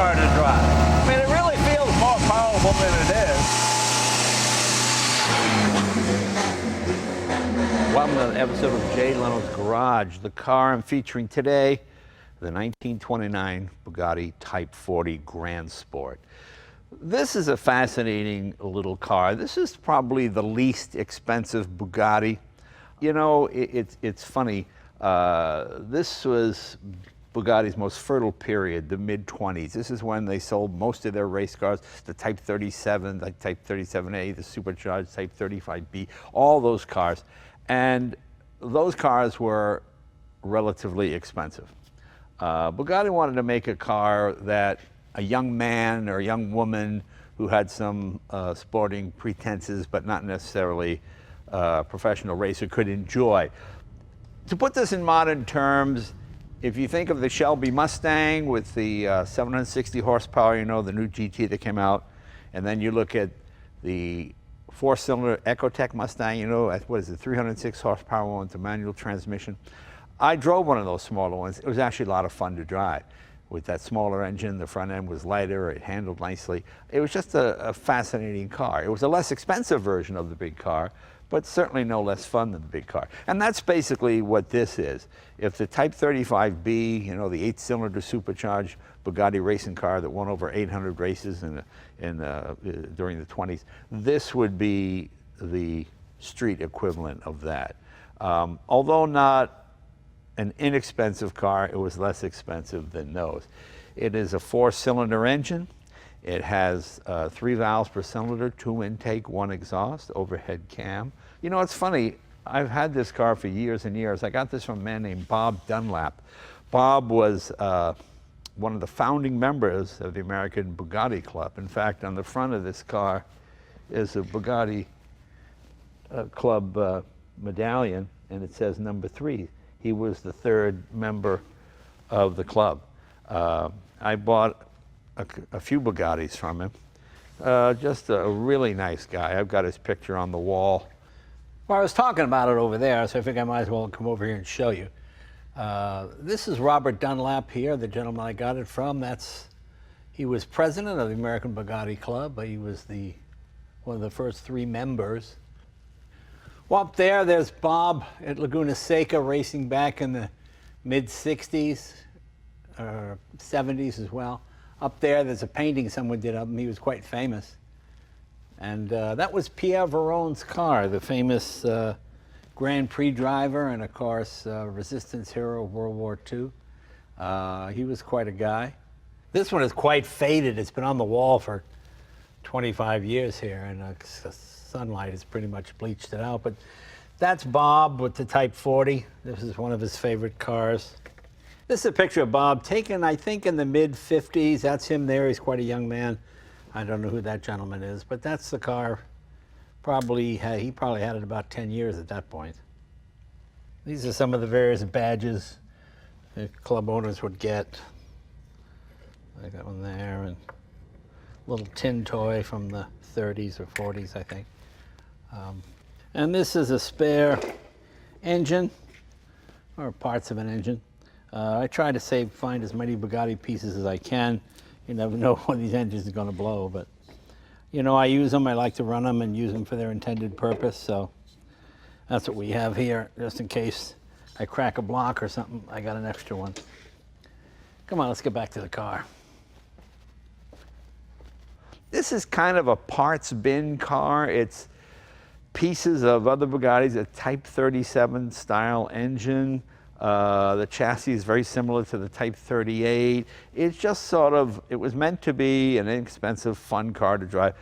car to drive. I mean, it really feels more powerful than it is. Welcome to an episode of Jay Leno's Garage. The car I'm featuring today, the 1929 Bugatti Type 40 Grand Sport. This is a fascinating little car. This is probably the least expensive Bugatti. You know, it's funny. This was Bugatti's most fertile period, the mid-20s. This is when they sold most of their race cars, the Type 37, the Type 37A, the supercharged Type 35B, all those cars. And those cars were relatively expensive. Bugatti wanted to make a car that a young man or a young woman who had some sporting pretenses but not necessarily a professional racer could enjoy. To put this in modern terms, if you think of the Shelby Mustang with the 760 horsepower, you know, the new GT that came out, and then you look at the four-cylinder Ecotec Mustang, you know, what is it, 306 horsepower one with the manual transmission. I drove one of those smaller ones. It was actually a lot of fun to drive. With that smaller engine, the front end was lighter, it handled nicely. It was just a fascinating car. It was a less expensive version of the big car, but certainly no less fun than the big car. And that's basically what this is. If the Type 35B, you know, the 8-cylinder supercharged Bugatti racing car that won over 800 races during the 20s, this would be the street equivalent of that. Although not an inexpensive car, it was less expensive than those. It is a 4-cylinder engine. It has 3 valves per cylinder, 2 intake, 1 exhaust, overhead cam. You know, it's funny, I've had this car for years and years. I got this from a man named Bob Dunlap. Bob was one of the founding members of the American Bugatti Club. In fact, on the front of this car is a Bugatti Club medallion, and it says number 3. He was the 3rd member of the club. I bought a few Bugattis from him. Just a really nice guy. I've got his picture on the wall. Well, I was talking about it over there, so I think I might as well come over here and show you. This is Robert Dunlap here, the gentleman I got it from. He was president of the American Bugatti Club. He was one of the first 3 members. Well, up there's Bob at Laguna Seca racing back in the mid-60s, or 70s as well. Up there's a painting someone did of him. He was quite famous. And that was Pierre Veron's car, the famous Grand Prix driver and, of course, resistance hero of World War II. He was quite a guy. This one is quite faded. It's been on the wall for 25 years here, and sunlight has pretty much bleached it out. But that's Bob with the Type 40. This is one of his favorite cars. This is a picture of Bob taken, I think, in the mid-50s. That's him there. He's quite a young man. I don't know who that gentleman is, but that's the car. He probably had it about 10 years at that point. These are some of the various badges the club owners would get. I got one there, and a little tin toy from the 30s or 40s, I think. And this is a spare engine, or parts of an engine. I try to find as many Bugatti pieces as I can. You never know when these engines are going to blow, but you know, I use them. I like to run them and use them for their intended purpose. So that's what we have here, just in case I crack a block or something. I got an extra one. Come on, let's get back to the car. This is kind of a parts bin car. It's pieces of other Bugattis, a Type 37 style engine. The chassis is very similar to the Type 38. It's just sort of, it was meant to be an inexpensive, fun car to drive.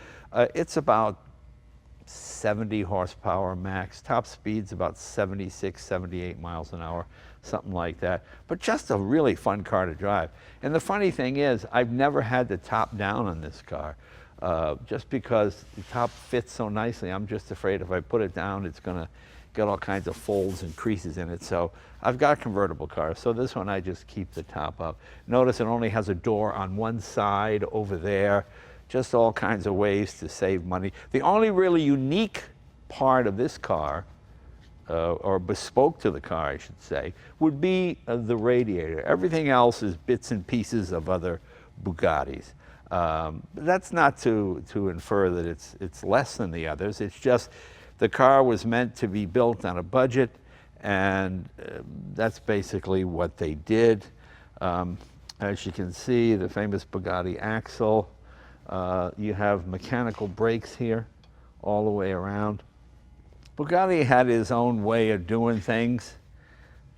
It's about 70 horsepower max. Top speed's about 76, 78 miles an hour, something like that. But just a really fun car to drive. And the funny thing is, I've never had the top down on this car. Just because the top fits so nicely, I'm just afraid if I put it down, it's going to get all kinds of folds and creases in it. So I've got convertible cars. So this one, I just keep the top up. Notice it only has a door on one side over there. Just all kinds of ways to save money. The only really unique part of this car, or bespoke to the car, I should say, would be the radiator. Everything else is bits and pieces of other Bugattis. That's not to infer that it's less than the others. It's just the car was meant to be built on a budget, and that's basically what they did. As you can see, the famous Bugatti axle. You have mechanical brakes here all the way around. Bugatti had his own way of doing things,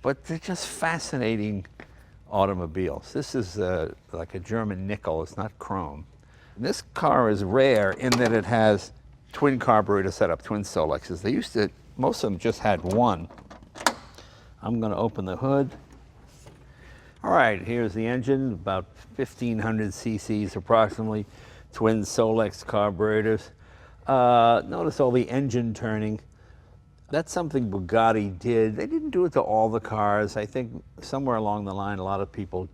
but they're just fascinating automobiles. This is like a German nickel, it's not chrome. This car is rare in that it has twin carburetor setup, twin Solexes. They used to, most of them just had one. I'm gonna open the hood. All right, here's the engine, about 1,500 cc's approximately, twin Solex carburetors. Notice all the engine turning. That's something Bugatti did. They didn't do it to all the cars. I think somewhere along the line, a lot of people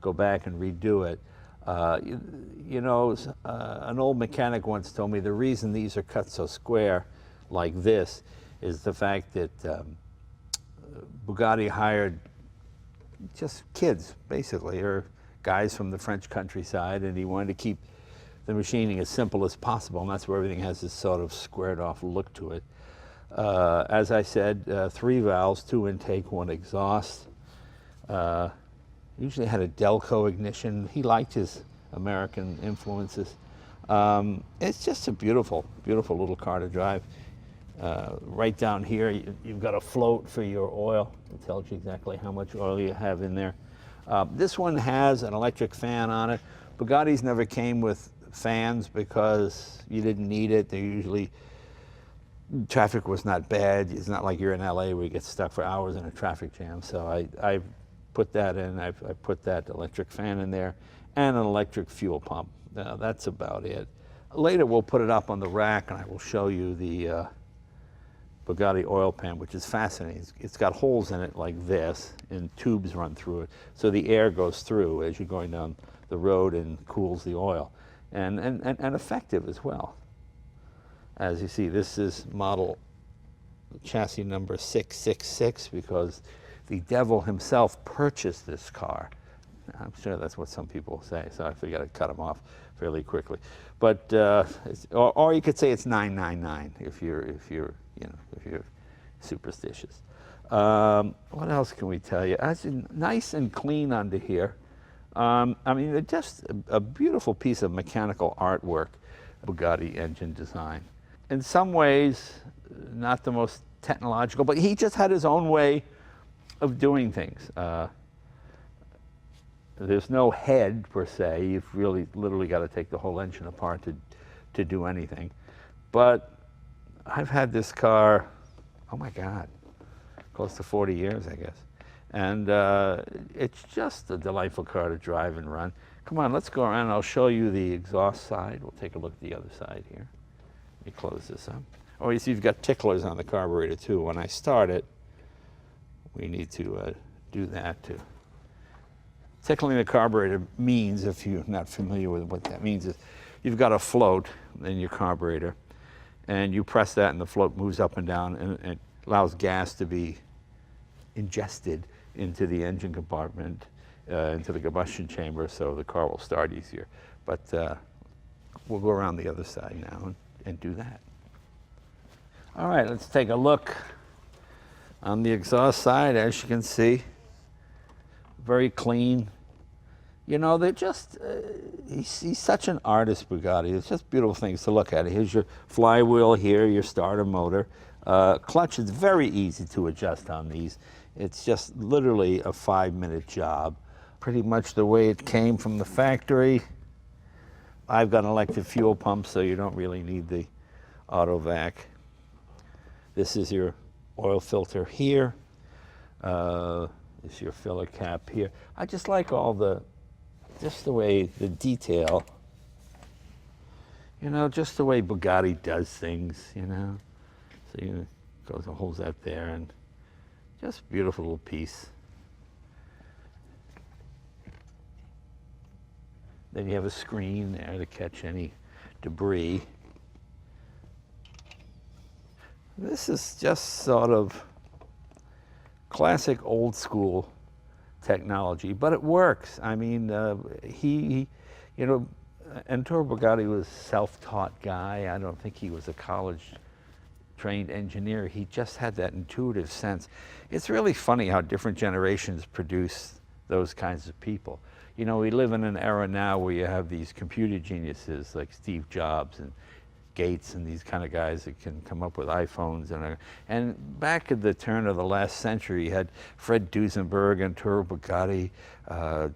go back and redo it. You know, an old mechanic once told me the reason these are cut so square like this is the fact that Bugatti hired just kids, basically, or guys from the French countryside, and he wanted to keep the machining as simple as possible, and that's where everything has this sort of squared off look to it. As I said, 3 valves, 2 intake, 1 exhaust. Usually had a Delco ignition. He liked his American influences. It's just a beautiful, beautiful little car to drive. Right down here, you've got a float for your oil. It tells you exactly how much oil you have in there. This one has an electric fan on it. Bugattis never came with fans because you didn't need it. They usually, traffic was not bad. It's not like you're in LA where you get stuck for hours in a traffic jam. So I put that in. I put that electric fan in there and an electric fuel pump. That's about it. Later we'll put it up on the rack and I will show you the Bugatti oil pan, which is fascinating. It's got holes in it like this and tubes run through it. So the air goes through as you're going down the road and cools the oil. And effective as well. As you see, this is model chassis number 666 because the devil himself purchased this car. I'm sure that's what some people say, so I figured I'd cut them off fairly quickly. But or you could say it's 999 if you're superstitious. What else can we tell you? It's nice and clean under here. I mean, it's just a beautiful piece of mechanical artwork, Bugatti engine design. In some ways, not the most technological, but he just had his own way of doing things. There's no head, per se. You've really literally got to take the whole engine apart to do anything. But I've had this car, oh my God, close to 40 years, I guess. And it's just a delightful car to drive and run. Come on, let's go around and I'll show you the exhaust side. We'll take a look at the other side here. Let me close this up. Oh, you see you've got ticklers on the carburetor too. When I start it, we need to do that too. Tickling the carburetor means, if you're not familiar with what that means, is you've got a float in your carburetor and you press that and the float moves up and down and it allows gas to be ingested into the engine compartment, into the combustion chamber, so the car will start easier. But we'll go around the other side now and do that. All right, let's take a look on the exhaust side. As you can see, very clean. You know, they're just, he's such an artist, Bugatti. It's just beautiful things to look at. Here's your flywheel here, your starter motor. Clutch is very easy to adjust on these. It's just literally a 5-minute job. Pretty much the way it came from the factory. I've got an electric fuel pump, so you don't really need the auto vac. This is your oil filter here. This is your filler cap here. I just like all just the way the detail, you know, just the way Bugatti does things, you know. So you goes and holds that there, and just beautiful little piece. Then you have a screen there to catch any debris. This is just sort of classic old school technology, but it works. I mean, You know, Ettore Bugatti was a self-taught guy. I don't think he was a college-trained engineer. He just had that intuitive sense. It's really funny how different generations produce those kinds of people. You know, we live in an era now where you have these computer geniuses like Steve Jobs and Gates and these kind of guys that can come up with iPhones. And back at the turn of the last century, you had Fred Duesenberg and Ettore Bugatti,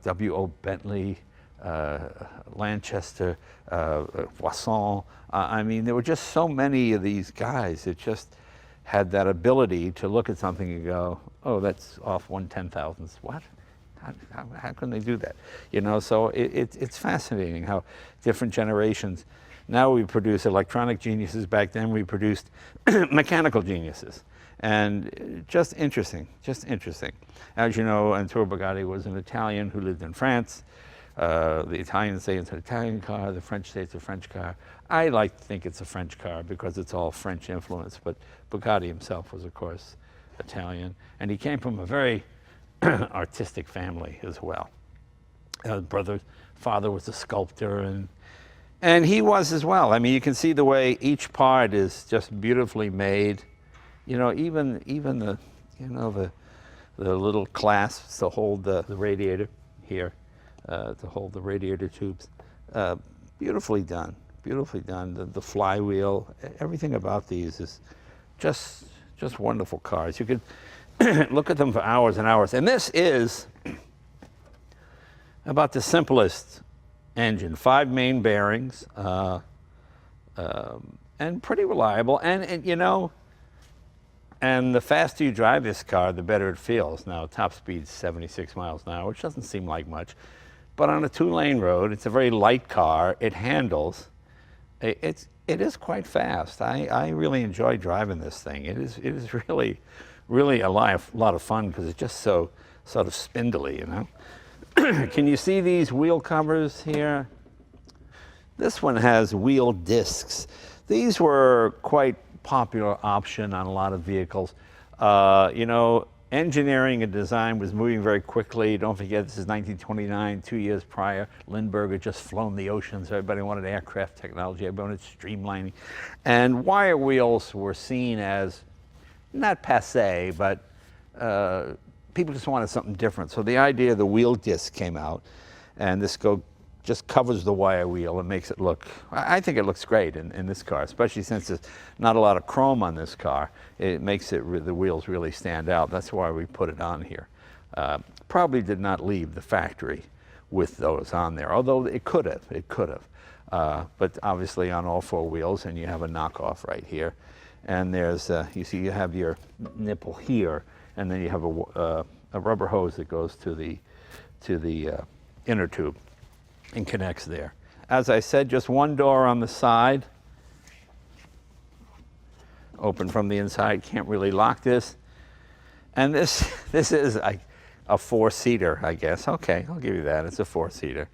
W.O. Bentley, Lanchester, Poisson. I mean, there were just so many of these guys that just had that ability to look at something and go, oh, that's off 1/10,000th. What? How can they do that? You know, so it's fascinating how different generations. Now we produce electronic geniuses. Back then we produced mechanical geniuses. And just interesting, just interesting. As you know, Ettore Bugatti was an Italian who lived in France. The Italians say it's an Italian car, the French say it's a French car. I like to think it's a French car because it's all French influence, but Bugatti himself was, of course, Italian. And he came from a very artistic family as well. His father was a sculptor, and he was as well. I mean, you can see the way each part is just beautifully made. You know, even the, you know, the little clasps to hold the radiator here, to hold the radiator tubes. Beautifully done, beautifully done. The flywheel, everything about these is just wonderful cars. You could look at them for hours and hours. And this is about the simplest engine. 5 main bearings, and pretty reliable. And you know, and the faster you drive this car, the better it feels. Now, top speed's 76 miles an hour, which doesn't seem like much. But on a 2-lane road, it's a very light car. It handles. It is quite fast. I really enjoy driving this thing. It is really a lot of fun because it's just so sort of spindly, you know. Can you see these wheel covers here? This one has wheel discs. These were quite popular option on a lot of vehicles. You know, engineering and design was moving very quickly. Don't forget, this is 1929, 2 years prior. Lindbergh had just flown the oceans. Everybody wanted aircraft technology. Everybody wanted streamlining. And wire wheels were seen as not passé, but people just wanted something different. So the idea of the wheel disc came out, and this just covers the wire wheel and makes it look, I think it looks great in this car, especially since there's not a lot of chrome on this car. It makes the wheels really stand out. That's why we put it on here. Probably did not leave the factory with those on there, although it could have. But obviously on all 4 wheels, and you have a knockoff right here. And there's, you see, you have your nipple here, and then you have a rubber hose that goes to the inner tube and connects there. As I said, just 1 door on the side. Open from the inside, can't really lock this. And this is a 4-seater, I guess. Okay, I'll give you that, it's a 4-seater.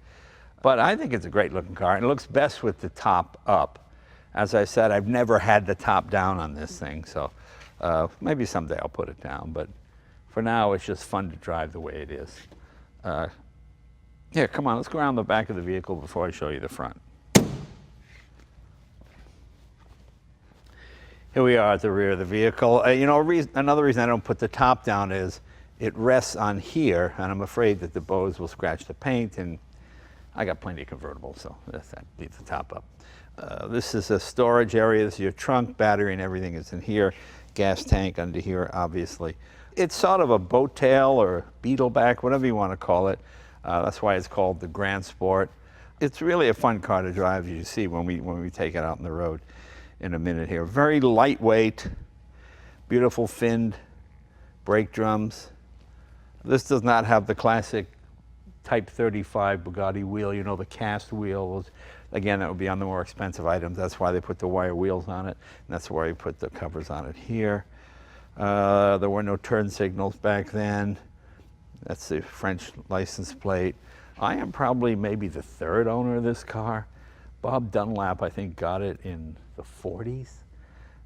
But I think it's a great looking car, and it looks best with the top up. As I said, I've never had the top down on this thing, so maybe someday I'll put it down. But for now, it's just fun to drive the way it is. Here, come on, let's go around the back of the vehicle before I show you the front. Here we are at the rear of the vehicle. You know, another reason I don't put the top down is it rests on here, and I'm afraid that the bows will scratch the paint, and I got plenty of convertibles, so that leaves the top up. This is a storage area. This is your trunk, battery, and everything is in here. Gas tank under here, obviously. It's sort of a boat tail or beetle back, whatever you want to call it. That's why it's called the Grand Sport. It's really a fun car to drive, as you see when we take it out on the road in a minute here. Very lightweight, beautiful finned brake drums. This does not have the classic Type 35 Bugatti wheel, you know, the cast wheels. Again, that would be on the more expensive items. That's why they put the wire wheels on it, and that's why we put the covers on it here. There were no turn signals back then. That's the French license plate. I am probably maybe the 3rd owner of this car. Bob Dunlap, I think, got it in the 40s,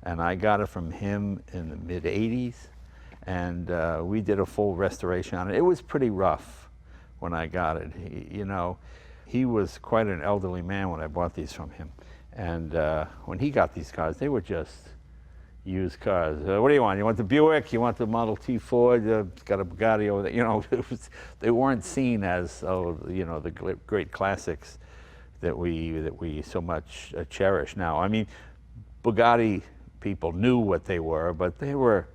and I got it from him in the mid-80s, and we did a full restoration on it. It was pretty rough when I got it. he was quite an elderly man when I bought these from him. And when he got these cars, they were just used cars. What do you want? You want the Buick? You want the Model T Ford? It's got a Bugatti over there. You know, they weren't seen as, oh, you know, the great classics that we so much cherish now. I mean, Bugatti people knew what they were, but they were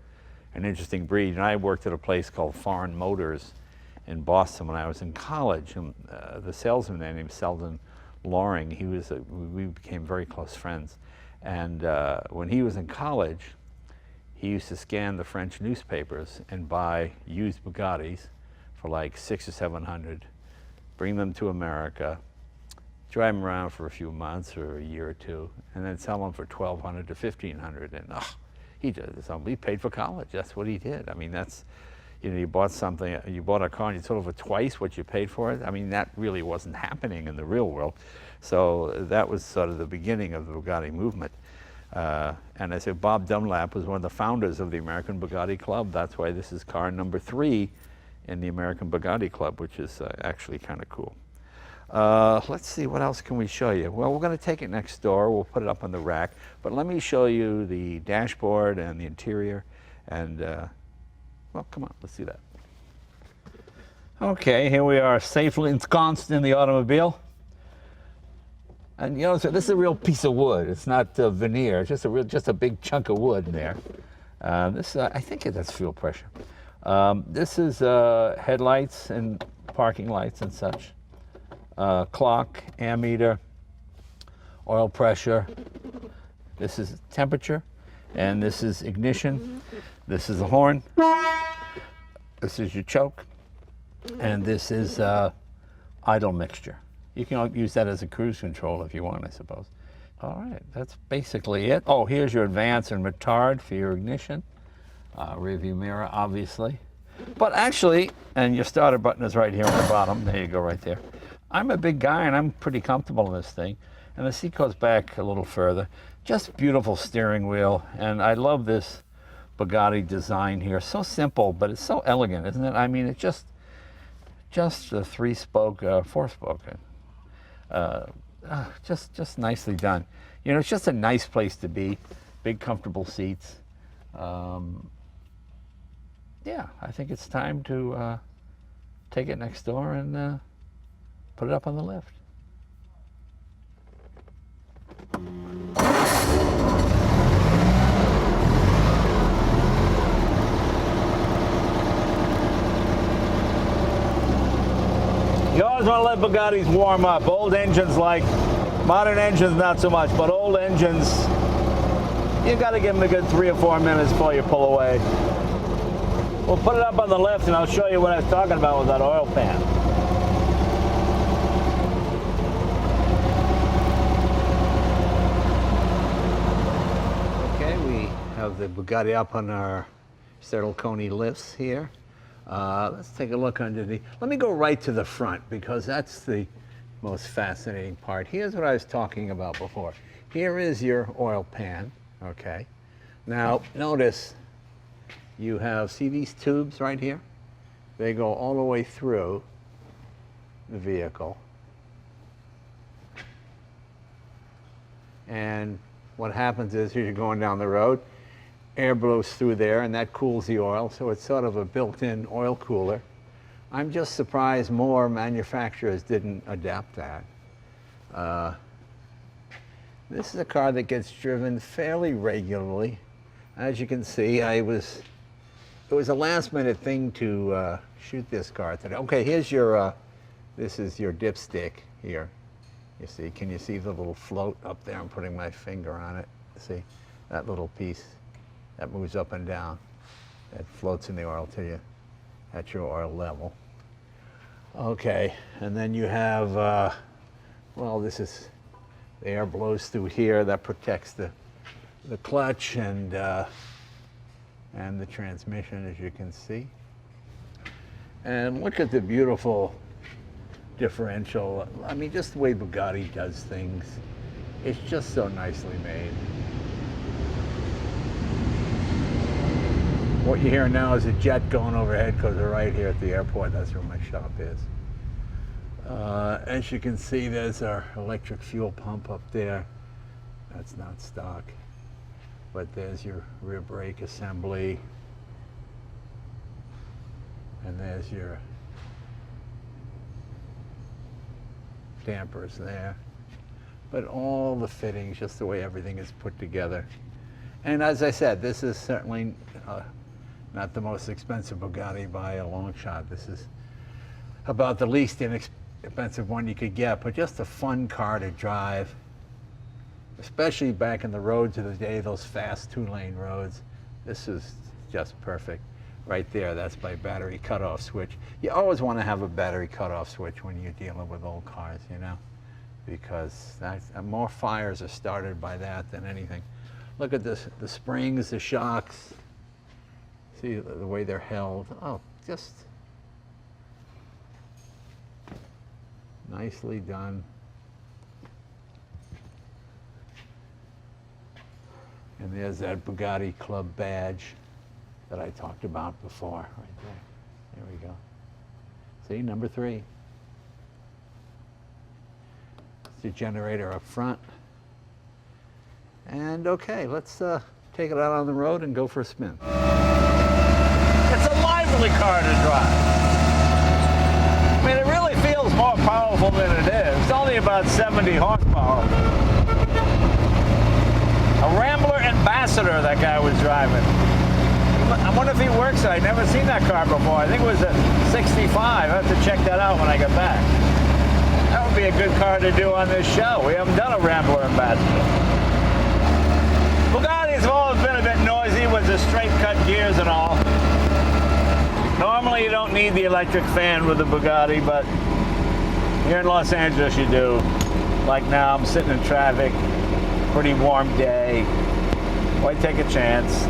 an interesting breed. And I worked at a place called Foreign Motors in Boston when I was in college. And the salesman there named Selden Loring, we became very close friends. And when he was in college, he used to scan the French newspapers and buy used Bugattis for like $600 or $700, bring them to America, drive them around for a few months or a year or two, and then sell them for $1,200 to $1,500. And he paid for college. That's what he did. I mean, that's, you know, you bought something, you bought a car and you sold it for twice what you paid for it. I mean, that really wasn't happening in the real world. So that was sort of the beginning of the Bugatti movement. And I said, Bob Dunlap was one of the founders of the American Bugatti Club. That's why this is car number 3 in the American Bugatti Club, which is actually kind of cool. Let's see, what else can we show you? Well, we're going to take it next door. We'll put it up on the rack. But let me show you the dashboard and the interior. And, well, come on, let's see that. Okay, here we are, safely ensconced in the automobile. And you know, so this is a real piece of wood. It's not veneer. It's just a big chunk of wood in there. I think that's fuel pressure. This is headlights and parking lights and such. Clock, ammeter, oil pressure. This is temperature, and this is ignition. This is the horn. This is your choke, and this is idle mixture. You can use that as a cruise control if you want, I suppose. All right, that's basically it. Oh, here's your advance and retard for your ignition. Rear view mirror, obviously. But actually, and your starter button is right here on the bottom. There you go, right there. I'm a big guy and I'm pretty comfortable in this thing. And the seat goes back a little further. Just beautiful steering wheel. And I love this Bugatti design here. So simple, but it's so elegant, isn't it? I mean, it's just a 3-spoke, 4-spoke. Just nicely done. You know, it's just a nice place to be. Big, comfortable seats. Yeah, I think it's time to take it next door and put it up on the lift. You always want to let Bugattis warm up. Old engines like, modern engines not so much, but old engines, you got to give them a good 3 or 4 minutes before you pull away. We'll put it up on the lift and I'll show you what I was talking about with that oil pan. Okay, we have the Bugatti up on our Sterlconi lifts here. Let's take a look underneath. Let me go right to the front because that's the most fascinating part. Here's what I was talking about before. Here is your oil pan, okay? Now, notice you have, see these tubes right here? They go all the way through the vehicle. And what happens is, as you're going down the road, air blows through there and that cools the oil, so it's sort of a built-in oil cooler. I'm just surprised more manufacturers didn't adapt that. This is a car that gets driven fairly regularly. As you can see, it was a last-minute thing to shoot this car today. Okay, here's your, this is your dipstick here. You see, can you see the little float up there? I'm putting my finger on it. See, that little piece that moves up and down. That floats in the oil till you at your oil level. Okay, and then you have, well, this is, the air blows through here. That protects the clutch and the transmission, as you can see. And look at the beautiful differential. I mean, just the way Bugatti does things. It's just so nicely made. What you hear now is a jet going overhead because we're right here at the airport. That's where my shop is. As you can see, there's our electric fuel pump up there. That's not stock, but there's your rear brake assembly, and there's your dampers there. But all the fittings, just the way everything is put together. And as I said, this is certainly not the most expensive Bugatti by a long shot. This is about the least inexpensive one you could get, but just a fun car to drive, especially back in the roads of the day, those fast 2-lane roads. This is just perfect. Right there, that's my battery cutoff switch. You always want to have a battery cutoff switch when you're dealing with old cars, you know, because more fires are started by that than anything. Look at this, the springs, the shocks. See the way they're held. Oh, just nicely done. And there's that Bugatti Club badge that I talked about before, right there. There we go. See, number 3. It's the generator up front. And okay, let's take it out on the road and go for a spin. It's a lively car to drive. I mean, it really feels more powerful than it is. It's only about 70 horsepower. A Rambler Ambassador that guy was driving. I wonder if he works it. I've never seen that car before. I think it was a 65. I have to check that out when I get back. That would be a good car to do on this show. We haven't done a Rambler Ambassador. Bugattis have always been a bit noisy with the straight cut gears and all. Normally you don't need the electric fan with the Bugatti, but here in Los Angeles you do. Like now, I'm sitting in traffic, pretty warm day. Why take a chance?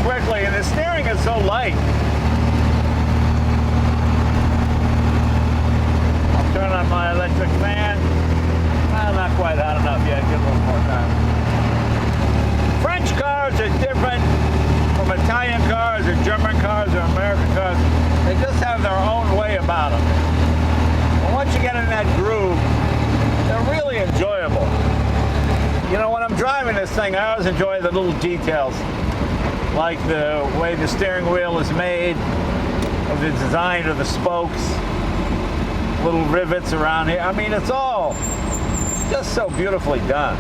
Quickly, and the steering is so light. I'll turn on my electric fan. Well, not quite hot enough yet. Give it a little more time. French cars are different from Italian cars or German cars or American cars. They just have their own way about them. And once you get in that groove, they're really enjoyable. You know, when I'm driving this thing, I always enjoy the little details, like the way the steering wheel is made, or the design of the spokes, little rivets around here. I mean, it's all just so beautifully done.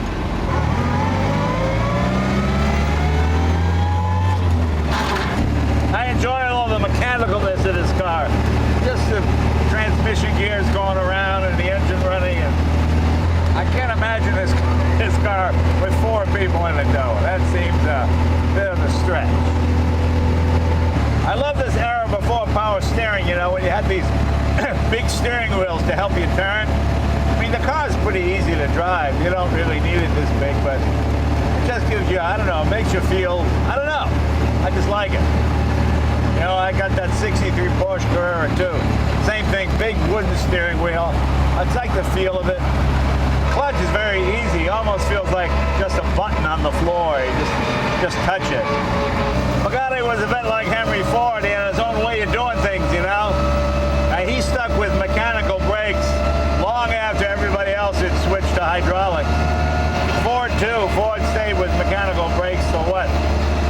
I enjoy all the mechanicalness of this car. Just the transmission gears going around and the engine running. And I can't imagine this car with 4 people in it, though. That seems a bit of a stretch. I love this era before power steering, you know, when you had these big steering wheels to help you turn. I mean, the car's pretty easy to drive. You don't really need it this big, but it just gives you, I don't know, it makes you feel, I don't know. I just like it. You know, I got that 63 Porsche Carrera too. Same thing, big wooden steering wheel. I just like the feel of it. Clutch is very easy. Almost feels like just a button on the floor. You just touch it. Bugatti was a bit like Henry Ford. He had his own way of doing things, you know. He stuck with mechanical brakes long after everybody else had switched to hydraulic. Ford too. Ford stayed with mechanical brakes for what?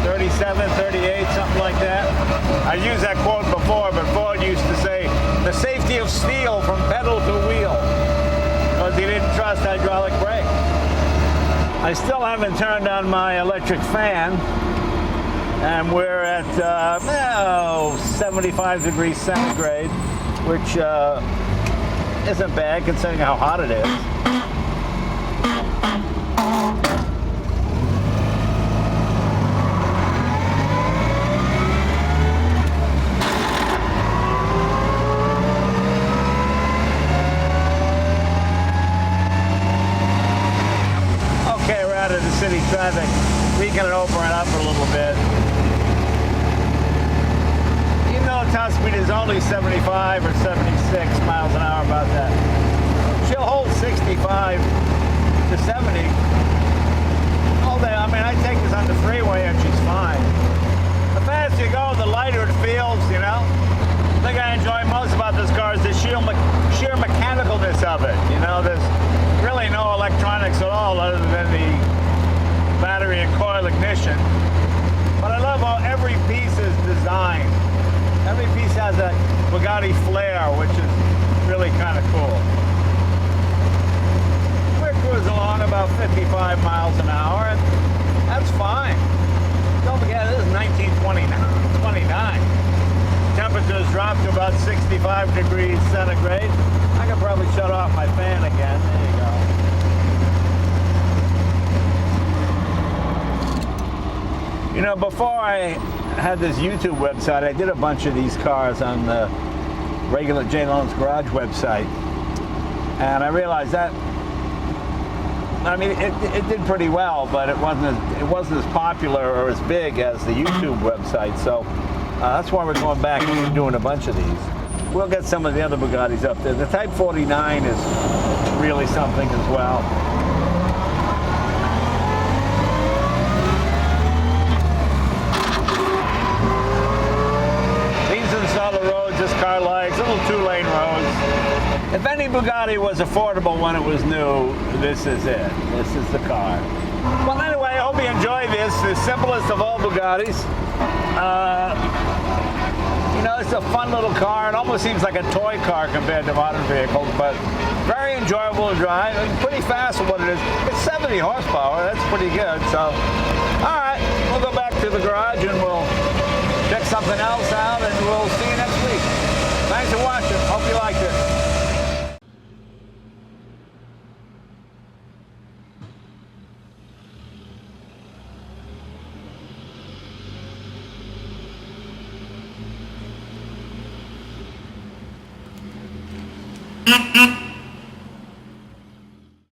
37, 38, something like that. I used that quote before, but Ford used to say, the safety of steel from pedal to wheel. Because he didn't trust hydraulic brakes. I still haven't turned on my electric fan, and we're at 75 degrees centigrade, which isn't bad considering how hot it is. cranking it over and up a little bit. Even though top speed is only 75 or 76 miles an hour, about that, she'll hold 65 to 70 all day. I mean, I take this on the freeway and she's fine. The faster you go, the lighter it feels, you know. The thing I enjoy most about this car is the sheer mechanicalness of it. You know, there's really no electronics at all other than the battery and coil ignition. But I love how every piece is designed. Every piece has that Bugatti flair, which is really kind of cool. We're cruising along about 55 miles an hour, and that's fine. Don't forget, this is 1929. Temperatures dropped to about 65 degrees centigrade. I could probably shut off my fan again. There you go. You know, before I had this YouTube website, I did a bunch of these cars on the regular Jay Leno Garage website. And I realized that, I mean, it did pretty well, but it wasn't as popular or as big as the YouTube website. So that's why we're going back and doing a bunch of these. We'll get some of the other Bugattis up there. The Type 49 is really something as well. This car likes little 2-lane roads. If any Bugatti was affordable when it was new, this is it. This is the car. Well, anyway, I hope you enjoy this. The simplest of all Bugattis. You know, it's a fun little car. It almost seems like a toy car compared to modern vehicles, but very enjoyable to drive and pretty fast for what it is. It's 70 horsepower. That's pretty good. So, all right, we'll go back to the garage and we'll check something else out, and we'll see you next week. Thanks for watching. Hope you liked it. Mm-hmm.